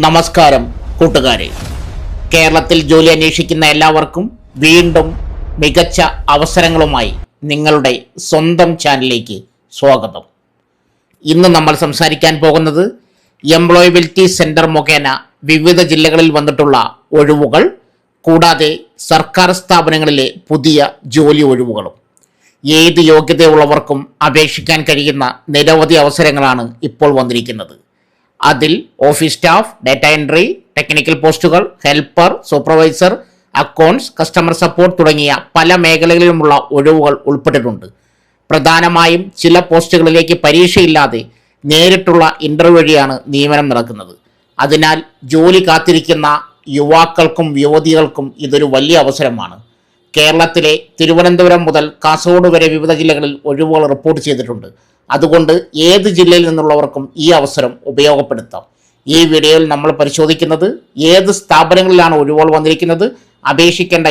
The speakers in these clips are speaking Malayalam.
നമസ്കാരം കൂട്ടുകാരെ. കേരളത്തിൽ ജോലി അന്വേഷിക്കുന്ന എല്ലാവർക്കും വീണ്ടും മികച്ച അവസരങ്ങളുമായി നിങ്ങളുടെ സ്വന്തം ചാനലിലേക്ക് സ്വാഗതം. ഇന്ന് നമ്മൾ സംസാരിക്കാൻ പോകുന്നത് എംപ്ലോയബിലിറ്റി സെൻറ്റർ മുഖേന വിവിധ ജില്ലകളിൽ വന്നിട്ടുള്ള ഒഴിവുകൾ, കൂടാതെ സർക്കാർ സ്ഥാപനങ്ങളിലെ പുതിയ ജോലി ഒഴിവുകളും. ഏത് യോഗ്യതയുള്ളവർക്കും അപേക്ഷിക്കാൻ കഴിയുന്ന നിരവധി അവസരങ്ങളാണ് ഇപ്പോൾ വന്നിരിക്കുന്നത്. അതിൽ office staff, data entry, technical പോസ്റ്റുകൾ, helper, supervisor, accounts, customer support തുടങ്ങിയ പല മേഖലകളിലുമുള്ള ഒഴിവുകൾ ഉൾപ്പെട്ടിട്ടുണ്ട്. പ്രധാനമായും ചില പോസ്റ്റുകളിലേക്ക് പരീക്ഷയില്ലാതെ നേരിട്ടുള്ള ഇൻ്റർവ്യൂ വഴിയാണ് നിയമനം നടക്കുന്നത്. അതിനാൽ ജോലി കാത്തിരിക്കുന്ന യുവാക്കൾക്കും യുവതികൾക്കും ഇതൊരു വലിയ അവസരമാണ്. കേരളത്തിലെ തിരുവനന്തപുരം മുതൽ കാസർഗോഡ് വരെ വിവിധ ജില്ലകളിൽ ഒഴിവുകൾ റിപ്പോർട്ട് ചെയ്തിട്ടുണ്ട്. അതുകൊണ്ട് ഏത് ജില്ലയിൽ നിന്നുള്ളവർക്കും ഈ അവസരം ഉപയോഗപ്പെടുത്താം. ഈ വീഡിയോയിൽ നമ്മൾ പരിശോധിക്കുന്നത് ഏത് സ്ഥാപനങ്ങളിലാണ് ഒഴിവുകൾ വന്നിരിക്കുന്നത്, അപേക്ഷിക്കേണ്ട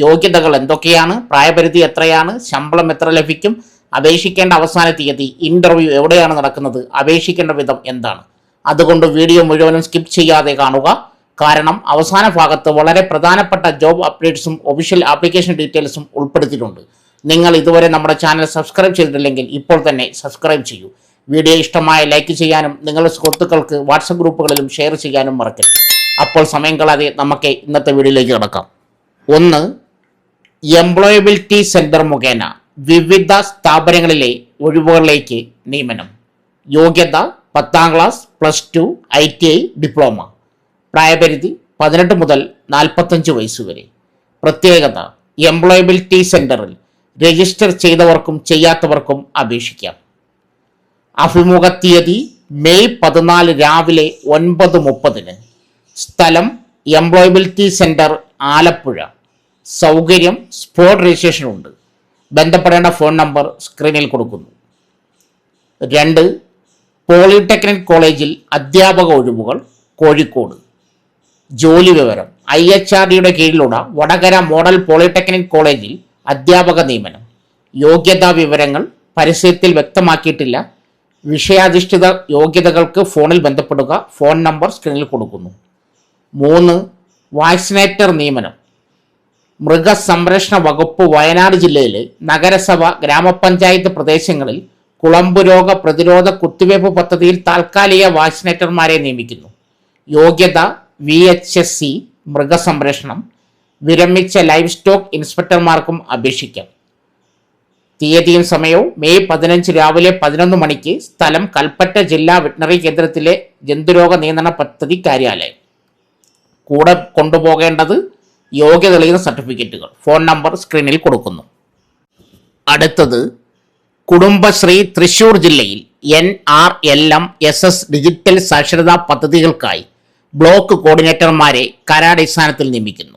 യോഗ്യതകൾ എന്തൊക്കെയാണ്, പ്രായപരിധി എത്രയാണ്, ശമ്പളം എത്ര ലഭിക്കും, അപേക്ഷിക്കേണ്ട അവസാന തീയതി, ഇൻ്റർവ്യൂ എവിടെയാണ് നടക്കുന്നത്, അപേക്ഷിക്കേണ്ട വിധം എന്താണ്. അതുകൊണ്ട് വീഡിയോ മുഴുവനും സ്കിപ്പ് ചെയ്യാതെ കാണുക. കാരണം അവസാന ഭാഗത്ത് വളരെ പ്രധാനപ്പെട്ട ജോബ് അപ്ഡേറ്റ്സും ഒഫീഷ്യൽ ആപ്ലിക്കേഷൻ ഡീറ്റെയിൽസും ഉൾപ്പെടുത്തിയിട്ടുണ്ട്. നിങ്ങൾ ഇതുവരെ നമ്മുടെ ചാനൽ സബ്സ്ക്രൈബ് ചെയ്തിട്ടില്ലെങ്കിൽ ഇപ്പോൾ തന്നെ സബ്സ്ക്രൈബ് ചെയ്യൂ. വീഡിയോ ഇഷ്ടമായ ലൈക്ക് ചെയ്യാനും നിങ്ങളുടെ സുഹൃത്തുക്കൾക്ക് വാട്സപ്പ് ഗ്രൂപ്പുകളിലും ഷെയർ ചെയ്യാനും മറക്കരുത്. അപ്പോൾ സമയം കളയാതെ നമുക്ക് ഇന്നത്തെ വീഡിയോയിലേക്ക് കിടക്കാം. 1. എംപ്ലോയബിലിറ്റി സെൻറ്റർ മുഖേന വിവിധ സ്ഥാപനങ്ങളിലെ ഒഴിവുകളിലേക്ക് നിയമനം. യോഗ്യത 10ാം ക്ലാസ്, +2, ITI, ഡിപ്ലോമ. പ്രായപരിധി 18 മുതൽ 45 വയസ്സ് വരെ. പ്രത്യേകത: എംപ്ലോയബിലിറ്റി സെൻറ്ററിൽ രജിസ്റ്റർ ചെയ്തവർക്കും ചെയ്യാത്തവർക്കും അപേക്ഷിക്കാം. അഭിമുഖ തീയതി മെയ് 14 രാവിലെ 9:30. സ്ഥലം എംപ്ലോയബിലിറ്റി സെൻറ്റർ, ആലപ്പുഴ. സൗകര്യം സ്പോട്ട് രജിസ്ട്രേഷൻ ഉണ്ട്. ബന്ധപ്പെടേണ്ട ഫോൺ നമ്പർ സ്ക്രീനിൽ കൊടുക്കുന്നു. 2. പോളിടെക്നിക് കോളേജിൽ അധ്യാപക ഒഴിവുകൾ, കോഴിക്കോട്. ജോലി വിവരം: IHRDയുടെ കീഴിലുള്ള വടകര മോഡൽ പോളിടെക്നിക് കോളേജിൽ അധ്യാപക നിയമനം. യോഗ്യതാ വിവരങ്ങൾ പരസ്യത്തിൽ വ്യക്തമാക്കിയിട്ടില്ല. വിഷയാധിഷ്ഠിത യോഗ്യതകൾക്ക് ഫോണിൽ ബന്ധപ്പെടുക. ഫോൺ നമ്പർ സ്ക്രീനിൽ കൊടുക്കുന്നു. 3. വാക്സിനേറ്റർ നിയമനം. മൃഗസംരക്ഷണ വകുപ്പ് വയനാട് ജില്ലയിലെ നഗരസഭ, ഗ്രാമപഞ്ചായത്ത് പ്രദേശങ്ങളിൽ കുളമ്പ് രോഗ പ്രതിരോധ കുത്തിവയ്പ് പദ്ധതിയിൽ താൽക്കാലിക വാക്സിനേറ്റർമാരെ നിയമിക്കുന്നു. യോഗ്യത VHSC, മൃഗസംരക്ഷണം. വിരമിച്ച ലൈഫ് സ്റ്റോക്ക് ഇൻസ്പെക്ടർമാർക്കും അപേക്ഷിക്കാം. തീയതിയും സമയവും മെയ് 15 രാവിലെ 11 മണിക്ക്. സ്ഥലം കൽപ്പറ്റ ജില്ലാ വെറ്റിനറി കേന്ദ്രത്തിലെ ജന്തുരോഗ നിയന്ത്രണ പദ്ധതി കാര്യാലയം. കൂടെ കൊണ്ടുപോകേണ്ടത് യോഗ്യത തെളിയിക്കുന്ന സർട്ടിഫിക്കറ്റുകൾ. ഫോൺ നമ്പർ സ്ക്രീനിൽ കൊടുക്കുന്നു. അടുത്തത് കുടുംബശ്രീ തൃശൂർ ജില്ലയിൽ NRLM-SS ഡിജിറ്റൽ സാക്ഷരതാ പദ്ധതികൾക്കായി ബ്ലോക്ക് കോർഡിനേറ്റർമാരെ കരാറടിസ്ഥാനത്തിൽ നിയമിക്കുന്നു.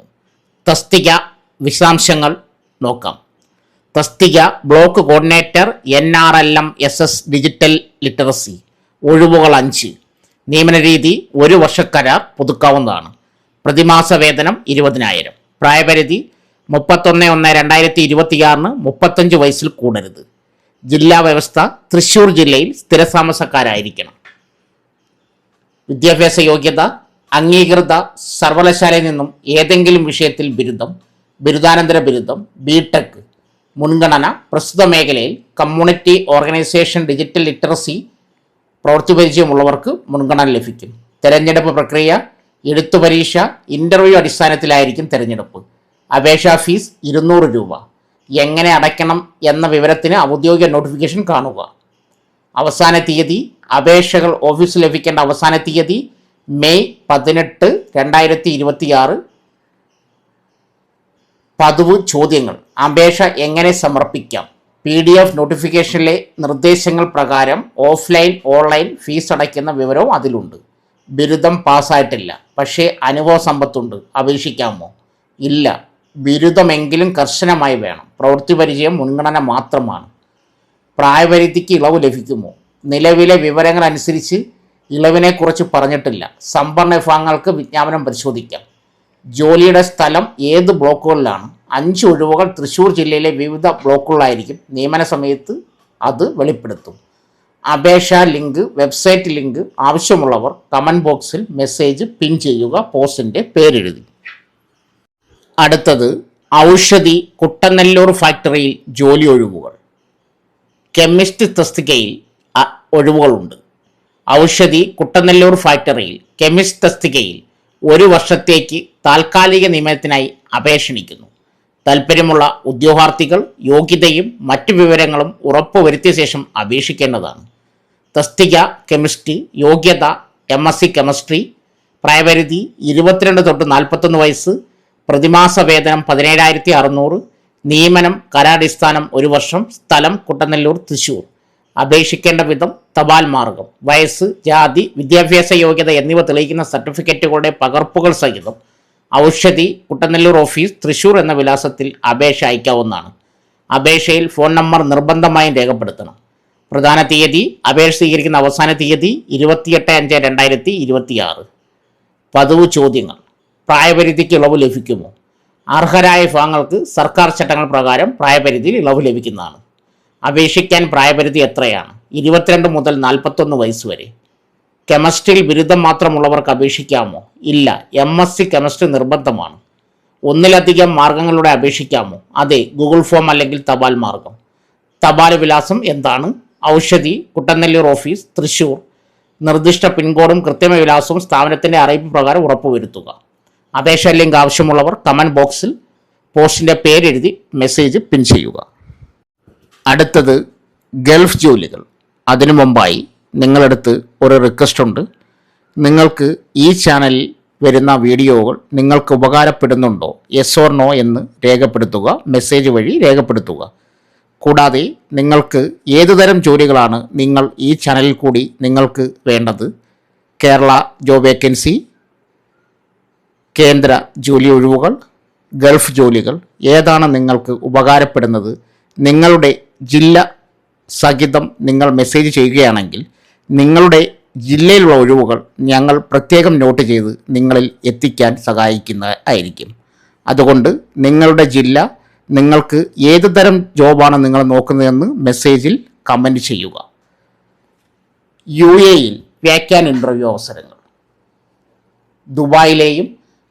തസ്തിക വിശദാംശങ്ങൾ നോക്കാം. തസ്തിക block coordinator, NRLM-SS digital literacy. ഒഴിവുകൾ 5. നിയമന രീതി 1 വർഷ കരാർ, പുതുക്കാവുന്നതാണ്. പ്രതിമാസ വേതനം 20,000. പ്രായപരിധി 31/1/2026 35 വയസ്സിൽ കൂടരുത്. ജില്ലാ വ്യവസ്ഥ: തൃശൂർ ജില്ലയിൽ സ്ഥിരതാമസക്കാരായിരിക്കണം. വിദ്യാഭ്യാസ യോഗ്യത: അംഗീകൃത സർവകലാശാലയിൽ നിന്നും ഏതെങ്കിലും വിഷയത്തിൽ ബിരുദം, ബിരുദാനന്തര ബിരുദം, BTech. മുൻഗണന: പ്രസ്തുത മേഖലയിൽ കമ്മ്യൂണിറ്റി ഓർഗനൈസേഷൻ, ഡിജിറ്റൽ ലിറ്ററസി പ്രവൃത്തി പരിചയമുള്ളവർക്ക് മുൻഗണന ലഭിക്കും. തെരഞ്ഞെടുപ്പ് പ്രക്രിയ: എഴുത്തു പരീക്ഷ, ഇൻ്റർവ്യൂ അടിസ്ഥാനത്തിലായിരിക്കും തെരഞ്ഞെടുപ്പ്. അപേക്ഷാ ഫീസ് 200 രൂപ. എങ്ങനെ അടയ്ക്കണം എന്ന വിവരത്തിന് ഔദ്യോഗിക നോട്ടിഫിക്കേഷൻ കാണുക. അവസാന തീയതി, അപേക്ഷകൾ ഓഫീസിൽ ലഭിക്കേണ്ട അവസാന തീയതി മെയ് 18, 2026. പതിവ് ചോദ്യങ്ങൾ: അപേക്ഷ എങ്ങനെ സമർപ്പിക്കാം? PDF നോട്ടിഫിക്കേഷനിലെ നിർദ്ദേശങ്ങൾ പ്രകാരം ഓഫ്ലൈൻ, ഓൺലൈൻ ഫീസ് അടയ്ക്കുന്ന വിവരവും അതിലുണ്ട്. ബിരുദം പാസ്സായിട്ടില്ല, പക്ഷേ അനുഭവ സമ്പത്തുണ്ട്, അപേക്ഷിക്കാമോ? ഇല്ല. ബിരുദമെങ്കിലും കർശനമായി വേണം. പ്രവൃത്തി പരിചയം മുൻഗണന മാത്രമാണ്. പ്രായപരിധിക്ക് ഇളവ് ലഭിക്കുമോ? നിലവിലെ വിവരങ്ങൾ അനുസരിച്ച് ഇളവിനെക്കുറിച്ച് പറഞ്ഞിട്ടില്ല. സംവരണ വിഭാഗങ്ങൾക്ക് വിജ്ഞാപനം പരിശോധിക്കാം. ജോലിയുടെ സ്ഥലം ഏത് ബ്ലോക്കുകളിലാണ്? 5 ഒഴിവുകൾ തൃശ്ശൂർ ജില്ലയിലെ വിവിധ ബ്ലോക്കുകളിലായിരിക്കും. നിയമന സമയത്ത് അത് വെളിപ്പെടുത്തും. അപേക്ഷ ലിങ്ക്, വെബ്സൈറ്റ് ലിങ്ക് ആവശ്യമുള്ളവർ കമൻറ്റ് ബോക്സിൽ മെസ്സേജ് പിൻ ചെയ്യുക, പോസ്റ്റിൻ്റെ പേരെഴുതി. അടുത്തത് ഔഷധി കുട്ടനെല്ലൂർ ഫാക്ടറിയിൽ ജോലി ഒഴിവുകൾ. കെമിസ്റ്റ് തസ്തികയിൽ ഒഴിവുകളുണ്ട്. ഔഷധി കുട്ടനെല്ലൂർ ഫാക്ടറിയിൽ കെമിസ്റ്റ് തസ്തികയിൽ 1 വർഷത്തേക്ക് താൽക്കാലിക നിയമനത്തിനായി അപേക്ഷിക്കുന്നു. താൽപ്പര്യമുള്ള ഉദ്യോഗാർത്ഥികൾ യോഗ്യതയും മറ്റു വിവരങ്ങളും ഉറപ്പുവരുത്തിയ ശേഷം അപേക്ഷിക്കേണ്ടതാണ്. തസ്തിക കെമിസ്ട്രി, യോഗ്യത MSc കെമിസ്ട്രി, പ്രായപരിധി 22 തൊട്ട് 41 വയസ്സ്, പ്രതിമാസ വേതനം 17,600, നിയമനം കരാടിസ്ഥാനം 1 വർഷം, സ്ഥലം കുട്ടനെല്ലൂർ, തൃശ്ശൂർ. അപേക്ഷിക്കേണ്ട വിധം തപാൽ മാർഗം. വയസ്സ്, ജാതി, വിദ്യാഭ്യാസ യോഗ്യത എന്നിവ തെളിയിക്കുന്ന സർട്ടിഫിക്കറ്റുകളുടെ പകർപ്പുകൾ സഹിതം ഔഷധി കുട്ടനെല്ലൂർ ഓഫീസ്, തൃശ്ശൂർ എന്ന വിലാസത്തിൽ അപേക്ഷ അയക്കാവുന്നതാണ്. അപേക്ഷയിൽ ഫോൺ നമ്പർ നിർബന്ധമായും രേഖപ്പെടുത്തണം. പ്രധാന തീയതി, അപേക്ഷ സ്വീകരിക്കുന്ന അവസാന തീയതി 28/5/2026. പതിവ് ചോദ്യങ്ങൾ. പ്രായപരിധിക്ക് ഇളവ് ലഭിക്കുമോ? അർഹരായ വിഭാഗങ്ങൾക്ക് സർക്കാർ ചട്ടങ്ങൾ പ്രകാരം പ്രായപരിധിയിൽ ഇളവ് ലഭിക്കുന്നതാണ്. അപേക്ഷിക്കാൻ പ്രായപരിധി എത്രയാണ്? 22 മുതൽ 41 വയസ്സ് വരെ. കെമിസ്ട്രിയിൽ ബിരുദം മാത്രമുള്ളവർക്ക് അപേക്ഷിക്കാമോ? ഇല്ല, MSc കെമിസ്ട്രി നിർബന്ധമാണ്. ഒന്നിലധികം മാർഗങ്ങളിലൂടെ അപേക്ഷിക്കാമോ? അതെ, ഗൂഗിൾ ഫോം അല്ലെങ്കിൽ തപാൽ മാർഗം. തപാൽ വിലാസം എന്താണ്? ഔഷധി കുട്ടനെല്ലൂർ ഓഫീസ്, തൃശ്ശൂർ. നിർദ്ദിഷ്ട പിൻകോഡും കൃത്യമായ വിലാസവും സ്ഥാപനത്തിൻ്റെ അറിയിപ്പ് പ്രകാരം ഉറപ്പുവരുത്തുക. അപേക്ഷ ലിങ്ക് ആവശ്യമുള്ളവർ കമൻറ്റ് ബോക്സിൽ പോസ്റ്റിൻ്റെ പേരെഴുതി മെസ്സേജ് പിൻ ചെയ്യുക. അടുത്തത് ഗൾഫ് ജോലികൾ. അതിനു മുമ്പായി നിങ്ങളടുത്ത് ഒരു റിക്വസ്റ്റ് ഉണ്ട്. നിങ്ങൾക്ക് ഈ ചാനലിൽ വരുന്ന വീഡിയോകൾ നിങ്ങൾക്ക് ഉപകാരപ്പെടുന്നുണ്ടോ, യെസ് ഓർ നോ എന്ന് രേഖപ്പെടുത്തുക, മെസ്സേജ് വഴി രേഖപ്പെടുത്തുക. കൂടാതെ നിങ്ങൾക്ക് ഏതുതരം ജോലികളാണ് നിങ്ങൾ ഈ ചാനലിൽ കൂടി നിങ്ങൾക്ക് വേണ്ടത്, കേരള ജോബ് വേക്കൻസി, കേന്ദ്ര ജോലി ഒഴിവുകൾ, ഗൾഫ് ജോലികൾ, ഏതാണ് നിങ്ങൾക്ക് ഉപകാരപ്പെടുന്നത്, നിങ്ങളുടെ ജില്ല സഹിതം നിങ്ങൾ മെസ്സേജ് ചെയ്യുകയാണെങ്കിൽ നിങ്ങളുടെ ജില്ലയിലുള്ള ഒഴിവുകൾ ഞങ്ങൾ പ്രത്യേകം നോട്ട് ചെയ്ത് നിങ്ങളിൽ എത്തിക്കാൻ സഹായിക്കുന്നതായിരിക്കും. അതുകൊണ്ട് നിങ്ങളുടെ ജില്ല, നിങ്ങൾക്ക് ഏത് തരം ജോബാണ് നിങ്ങൾ നോക്കുന്നതെന്ന് മെസ്സേജിൽ കമൻറ്റ് ചെയ്യുക. UAE-യിൽ വാക്യാൻ ഇൻ്റർവ്യൂ അവസരങ്ങൾ. ദുബായിലെയും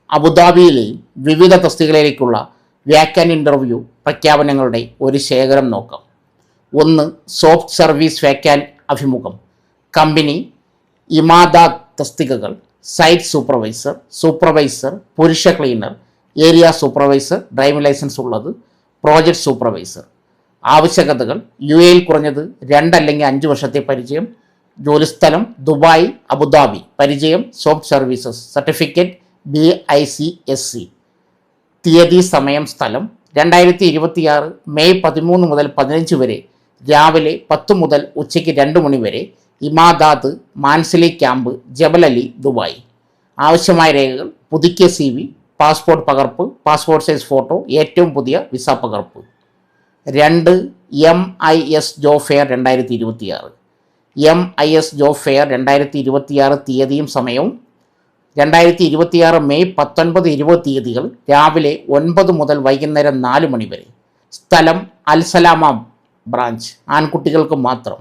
അബുദാബിയിലെയും വിവിധ തസ്തികകളിലേക്കുള്ള വാക്യാൻ ഇൻ്റർവ്യൂ പ്രഖ്യാപനങ്ങളുടെ ഒരു ശേഖരം നോക്കാം. 1. സോഫ്റ്റ് സർവീസ് വാക്യാൻ അഭിമുഖം. കമ്പനി ഇമാദാത്ത് തസ്തികകൾ: സൈറ്റ് സൂപ്പർവൈസർ, സൂപ്പർവൈസർ, പുരുഷ cleaner, area supervisor, driving licence ഉള്ളത്, പ്രോജക്റ്റ് സൂപ്പർവൈസർ. ആവശ്യകതകൾ: UAE-യിൽ കുറഞ്ഞത് 2 അല്ലെങ്കിൽ 5 വർഷത്തെ പരിചയം. ജോലിസ്ഥലം ദുബായ്, അബുദാബി. പരിചയം: സോഫ്റ്റ് സർവീസസ്. Certificate BICSC. തീയതി, സമയം, സ്ഥലം 2026 മെയ് 13 മുതൽ 15 വരെ രാവിലെ 10 മുതൽ ഉച്ചയ്ക്ക് 2 മണി വരെ. ഇമാദാത്ത് മാൻസിലി ക്യാമ്പ്, ജബൽ അലി, ദുബായ്. ആവശ്യമായ രേഖകൾ: പുതുക്കിയ CV, പാസ്പോർട്ട് പകർപ്പ്, പാസ്പോർട്ട് സൈസ് ഫോട്ടോ, ഏറ്റവും പുതിയ വിസ പകർപ്പ്. 2. MIS job fair 2026. MIS job fair 2026 തീയതിയും സമയവും 2026 മെയ് 19, 20 തീയതികൾ രാവിലെ 9 മുതൽ വൈകുന്നേരം 4 മണി വരെ. സ്ഥലം അൽസലാമ ബ്രാഞ്ച്, ആൺകുട്ടികൾക്ക് മാത്രം.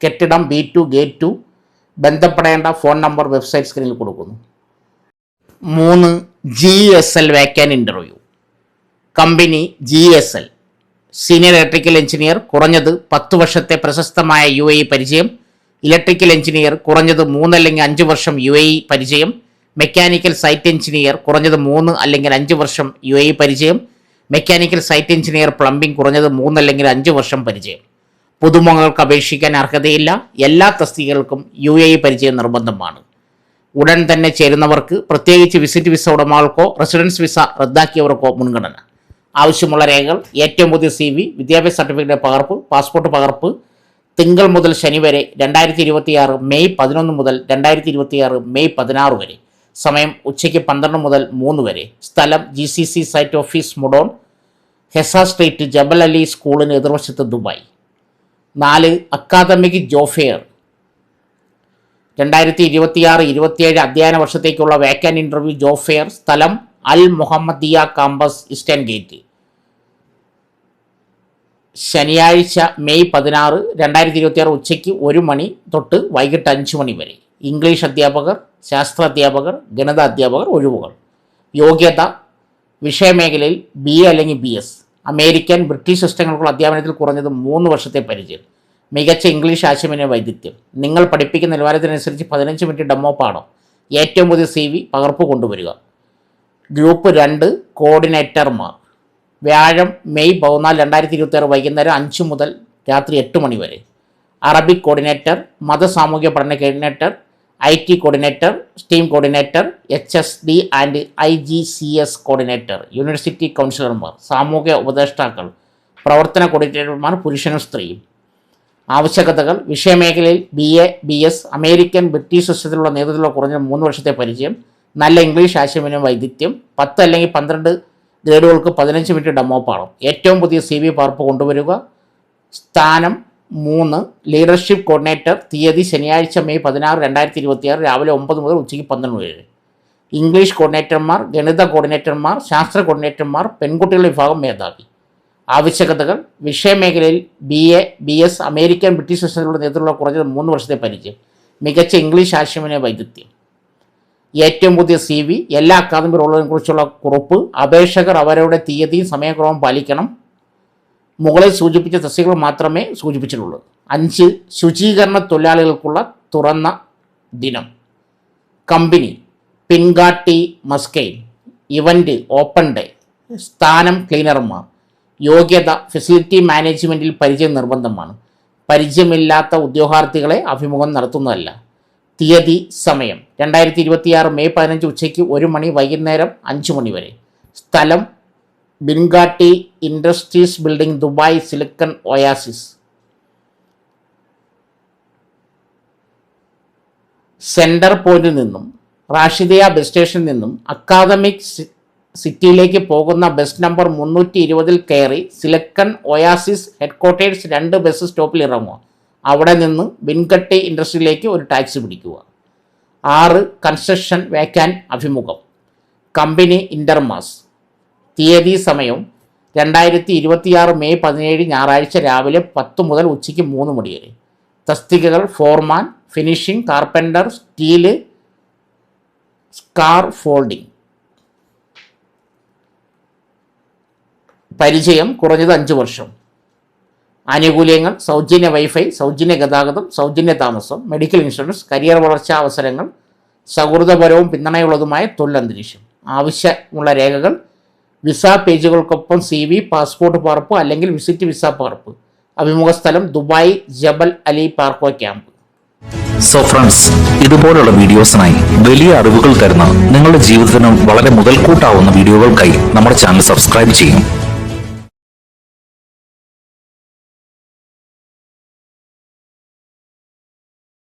കെട്ടിടം B2 ഗേറ്റ് 2. ബന്ധപ്പെടേണ്ട ഫോൺ നമ്പർ വെബ്സൈറ്റ് സ്ക്രീനിൽ കൊടുക്കുന്നു. 3. GSL walk in interview. Company GSL. Senior electrical engineer, കുറഞ്ഞത് 10 വർഷത്തെ പ്രശസ്തമായ UAE പരിചയം. ഇലക്ട്രിക്കൽ എഞ്ചിനീയർ, കുറഞ്ഞത് 3 അല്ലെങ്കിൽ 5 വർഷം UAE പരിചയം. മെക്കാനിക്കൽ സൈറ്റ് എഞ്ചിനീയർ, കുറഞ്ഞത് 3 അല്ലെങ്കിൽ 5 വർഷം UAE പരിചയം. മെക്കാനിക്കൽ സൈറ്റ് എഞ്ചിനീയർ പ്ലംബിംഗ്, കുറഞ്ഞത് 3 അല്ലെങ്കിൽ 5 വർഷം പരിചയം. പുതുമുഖങ്ങൾക്ക് അപേക്ഷിക്കാൻ അർഹതയില്ല. എല്ലാ തസ്തികകൾക്കും UAE പരിചയം നിർബന്ധമാണ്. ഉടൻ തന്നെ ചേരുന്നവർക്ക്, പ്രത്യേകിച്ച് വിസിറ്റ് വിസ ഉടമകൾക്കോ റെസിഡൻസ് വിസ റദ്ദാക്കിയവർക്കോ മുൻഗണന. ആവശ്യമുള്ള രേഖകൾ: ഏറ്റവും പുതിയ CV, വിദ്യാഭ്യാസ സർട്ടിഫിക്കറ്റ് പകർപ്പ്, പാസ്പോർട്ട് പകർപ്പ്. തിങ്കൾ മുതൽ ശനി വരെ 2026 മെയ് 11 മുതൽ 2026 മെയ് 16 വരെ. സമയം ഉച്ചയ്ക്ക് 12 മുതൽ 3 വരെ. സ്ഥലം GCC site office, മുഡോൺ, Hesa street, ജബൽ അലി സ്കൂളിന് എതിർവശത്ത്, ദുബായ്. 4. അക്കാദമിക് ജോബ് ഫെയർ 2026-27 അധ്യയന വർഷത്തേക്കുള്ള വാക്യാൻ ഇൻ്റർവ്യൂ ജോബ് ഫെയർ. സ്ഥലം അൽ മുഹമ്മദിയ കാമ്പസ്, ഈസ്റ്റേൺ ഗേറ്റ്. ശനിയാഴ്ച മെയ് 16, 2026 ഉച്ചയ്ക്ക് 1 മണി തൊട്ട് വൈകിട്ട് 5 മണി വരെ. ഇംഗ്ലീഷ് അധ്യാപകർ, ശാസ്ത്ര അധ്യാപകർ, ഗണിത അധ്യാപകർ ഒഴിവുകൾ. യോഗ്യത വിഷയമേഖലയിൽ BA അല്ലെങ്കിൽ BS. അമേരിക്കൻ, ബ്രിട്ടീഷ് സിസ്റ്റങ്ങൾക്കുള്ള അധ്യാപനത്തിൽ കുറഞ്ഞത് 3 വർഷത്തെ പരിചയം. മികച്ച ഇംഗ്ലീഷ് ആശയവിനിമയ വൈദഗ്ധ്യം. നിങ്ങൾ പഠിപ്പിക്കുന്ന നിലവാരത്തിനനുസരിച്ച് 15 മിനിറ്റ് ഡെമോ പാഠം. ഏറ്റവും പുതിയ CV പകർപ്പ് കൊണ്ടുവരിക. ഗ്രൂപ്പ് 2 കോർഡിനേറ്റർമാർ. വ്യാഴം മെയ് 14, 2026 വൈകുന്നേരം 5 മുതൽ രാത്രി 8 മണി വരെ. അറബിക് കോർഡിനേറ്റർ, മത സാമൂഹ്യ പഠന coordinator, IT coordinator, STEAM coordinator, HSD and IGCS coordinator, university കൗൺസിലർമാർ, സാമൂഹ്യ ഉപദേഷ്ടാക്കൾ, പ്രവർത്തന കോർഡിനേറ്റർമാർ പുരുഷനും സ്ത്രീയും. ആവശ്യകതകൾ വിഷയമേഖലയിൽ BA BS, അമേരിക്കൻ ബ്രിട്ടീഷ് സിസ്റ്റത്തിലുള്ള നേതൃത്വത്തിലുള്ള കുറഞ്ഞ 3 വർഷത്തെ പരിചയം, നല്ല ഇംഗ്ലീഷ് ആശയവിനിമയ വൈദഗ്ധ്യം, 10 അല്ലെങ്കിൽ 12 ഗ്രേഡുകൾക്ക് 15 മിനിറ്റ് ഡെമോ പാഠം. ഏറ്റവും പുതിയ CV പകർപ്പ് കൊണ്ടുവരിക. സ്ഥാനം 3 ലീഡർഷിപ്പ് കോർഡിനേറ്റർ. തീയതി ശനിയാഴ്ച മെയ് 16, 2026 രാവിലെ 9 മുതൽ ഉച്ചയ്ക്ക് 12 വരെ. ഇംഗ്ലീഷ് കോർഡിനേറ്റർമാർ, ഗണിത കോർഡിനേറ്റർമാർ, ശാസ്ത്ര കോർഡിനേറ്റർമാർ, പെൺകുട്ടികളുടെ വിഭാഗം മേധാവി. ആവശ്യകതകൾ വിഷയമേഖലയിൽ BA BS, അമേരിക്കൻ ബ്രിട്ടീഷ് സിസ്റ്റത്തിലുള്ള നേതൃത്വത്തിലുള്ള കുറഞ്ഞത് 3 വർഷത്തെ പരിചയം, മികച്ച ഇംഗ്ലീഷ് ആശയവിനിമയ വൈദഗ്ധ്യം. ഏറ്റവും പുതിയ CV, എല്ലാ അക്കാദമിക് റോളുകളെ കുറിച്ചുള്ള കുറിപ്പ്. അപേക്ഷകർ അവരുടെ തീയതിയും സമയക്രമം പാലിക്കണം. മുകളിൽ സൂചിപ്പിച്ച തസ്തികകൾ മാത്രമേ സൂചിപ്പിച്ചിട്ടുള്ളൂ. 5 ശുചീകരണ തൊഴിലാളികൾക്കുള്ള തുറന്ന ദിനം. കമ്പനി പിൻഗാട്ടി മസ്കെയിൻ. Event open day. സ്ഥാനം ക്ലീനർമാർ. യോഗ്യത ഫെസിലിറ്റി മാനേജ്മെൻറ്റിൽ പരിചയം നിർബന്ധമാണ്. പരിചയമില്ലാത്ത ഉദ്യോഗാർത്ഥികളെ അഭിമുഖം നടത്തുന്നതല്ല. തീയതി സമയം 2026 മെയ് 15 ഉച്ചയ്ക്ക് 1 മണി വൈകുന്നേരം 5 മണി വരെ. സ്ഥലം Binghatti industries building, Dubai, Silicon Oasis. Centre പോയിന്റിൽ നിന്നും റാഷിദിയ ബസ് സ്റ്റേഷനിൽ നിന്നും അക്കാദമിക് സിറ്റിയിലേക്ക് പോകുന്ന ബസ് നമ്പർ 320 കയറി സിലിക്കൺ ഒയാസിസ് ഹെഡ്ക്വാർട്ടേഴ്സ് 2 ബസ് സ്റ്റോപ്പിൽ ഇറങ്ങുക. അവിടെ നിന്ന് ബിൻഗട്ടി ഇൻഡസ്ട്രിയിലേക്ക് ഒരു ടാക്സി പിടിക്കുക. 6 കൺസ്ട്രക്ഷൻ വേക്കാൻ അഭിമുഖം. കമ്പനി ഇൻ്റർമാസ്. തീയതി സമയം 2026 മെയ് 17 ഞായറാഴ്ച രാവിലെ 10 മുതൽ ഉച്ചയ്ക്ക് 3 മണി വരെ. തസ്തികകൾ foreman, finishing, carpenter, steel, scaffolding. പരിചയം കുറഞ്ഞത് 5 വർഷം. ആനുകൂല്യങ്ങൾ സൗജന്യ വൈഫൈ, സൗജന്യ ഗതാഗതം, സൗജന്യ താമസം, മെഡിക്കൽ ഇൻഷുറൻസ്, കരിയർ വളർച്ചാ അവസരങ്ങൾ, സൗഹൃദപരവും പിന്തുണയുള്ളതുമായ തൊഴിലന്തരീക്ഷം. ആവശ്യമുള്ള രേഖകൾ വിസ പേജുകൾക്കൊപ്പം CV, പാസ്പോർട്ട് പകർപ്പ് അല്ലെങ്കിൽ വിസിറ്റ് വിസ പകർപ്പ്. അഭിമുഖ സ്ഥലം ദുബായ് ജബൽ അലി പാർക്കോ ക്യാമ്പ്. സോ ഫ്രണ്ട്സ്, ഇതുപോലുള്ള വീഡിയോസിനായി വലിയ അറിവുകൾ തരുന്ന നിങ്ങളുടെ ജീവിതത്തിന് വളരെ മുതൽക്കൂട്ടാവുന്ന വീഡിയോകൾക്കായി നമ്മുടെ ചാനൽ സബ്സ്ക്രൈബ് ചെയ്യും.